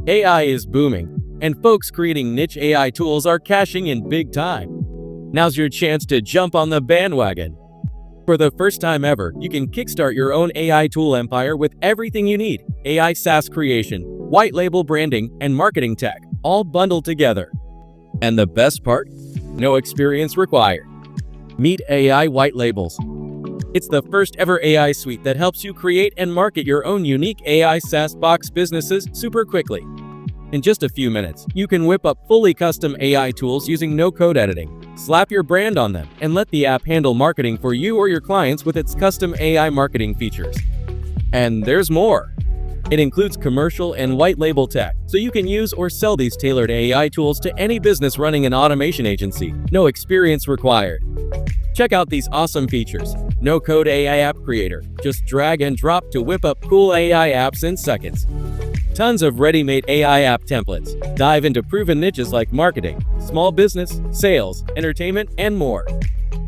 AI is booming, and folks creating niche AI tools are cashing in big time. Now's your chance to jump on the bandwagon. For the first time ever, you can kickstart your own AI tool empire with everything you need: AI SaaS creation, white label branding, and marketing tech, all bundled together. And the best part? No experience required. Meet AIWhitelabels. It's the first ever AI suite that helps you create and market your own unique AI SaaS box businesses super quickly. In just a few minutes, you can whip up fully custom AI tools using no-code editing. Slap your brand on them, and let the app handle marketing for you or your clients with its custom AI marketing features. And there's more. It includes commercial and white label tech, so you can use or sell these tailored AI tools to any business running an automation agency. No experience required. Check out these awesome features. No-code AI app creator. Just drag and drop to whip up cool AI apps in seconds. Tons of ready-made AI app templates. Dive into proven niches like marketing, small business, sales, entertainment, and more.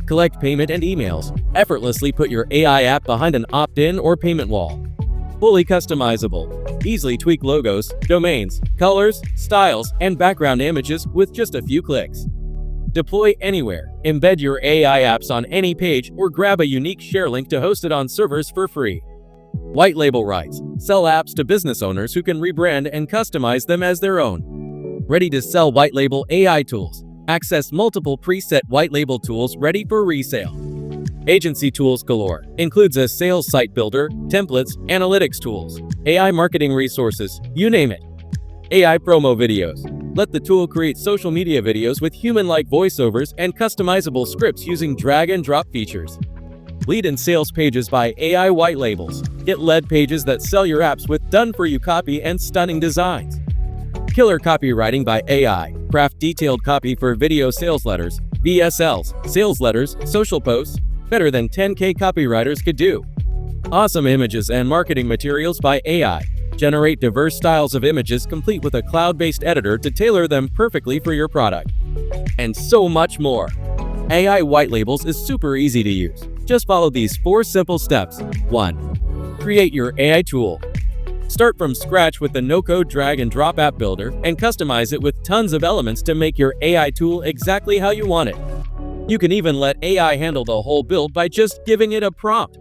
Collect payment and emails. Effortlessly put your AI app behind an opt-in or payment wall. Fully customizable. Easily tweak logos, domains, colors, styles, and background images with just a few clicks. Deploy anywhere. Embed your AI apps on any page or grab a unique share link to host it on servers for free. White label rights. Sell apps to business owners who can rebrand and customize them as their own. Ready to sell white label AI tools. Access multiple preset white label tools ready for resale. Agency tools galore. Includes a sales site builder, templates, analytics tools, AI marketing resources, you name it. AI promo videos. Let the tool create social media videos with human-like voiceovers and customizable scripts using drag-and-drop features. Lead and sales pages by AIWhitelabels. Get lead pages that sell your apps with done-for-you copy and stunning designs. Killer copywriting by AI. Craft detailed copy for video sales letters, VSLs, sales letters, social posts, better than 10K copywriters could do. Awesome images and marketing materials by AI. Generate diverse styles of images complete with a cloud-based editor to tailor them perfectly for your product. And so much more. AIWhitelabels is super easy to use. Just follow these 4 simple steps. 1. Create your AI tool. Start from scratch with the no-code drag-and-drop app builder and customize it with tons of elements to make your AI tool exactly how you want it. You can even let AI handle the whole build by just giving it a prompt.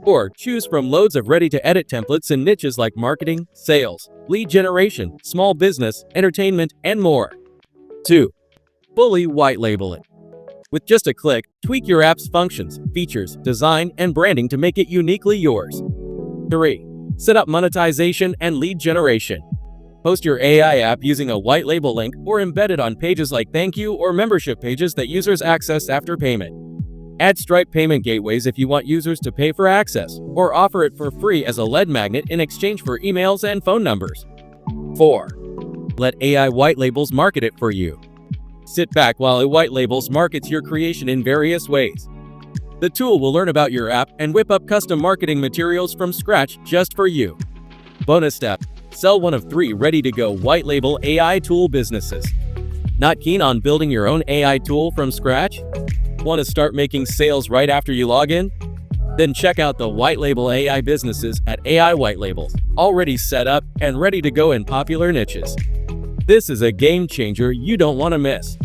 Or choose from loads of ready-to-edit templates in niches like marketing, sales, lead generation, small business, entertainment, and more. 2. Fully white label it. With just a click, tweak your app's functions, features, design, and branding to make it uniquely yours. 3. Set up monetization and lead generation. Post your AI app using a white label link or embed it on pages like thank you or membership pages that users access after payment. Add Stripe payment gateways if you want users to pay for access, or offer it for free as a lead magnet in exchange for emails and phone numbers. 4. Let AIWhitelabels market it for you. Sit back while AIWhitelabels markets your creation in various ways. The tool will learn about your app and whip up custom marketing materials from scratch just for you. Bonus step: sell one of 3 ready-to-go white label AI tool businesses. Not keen on building your own AI tool from scratch? Want to start making sales right after you log in? Then check out the white label AI businesses at AIWhitelabels, already set up and ready to go in popular niches. This is a game changer you don't want to miss.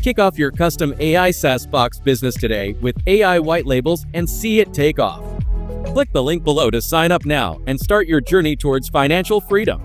Kick off your custom AI SaaS box business today with AIWhitelabels and see it take off. Click the link below to sign up now and start your journey towards financial freedom.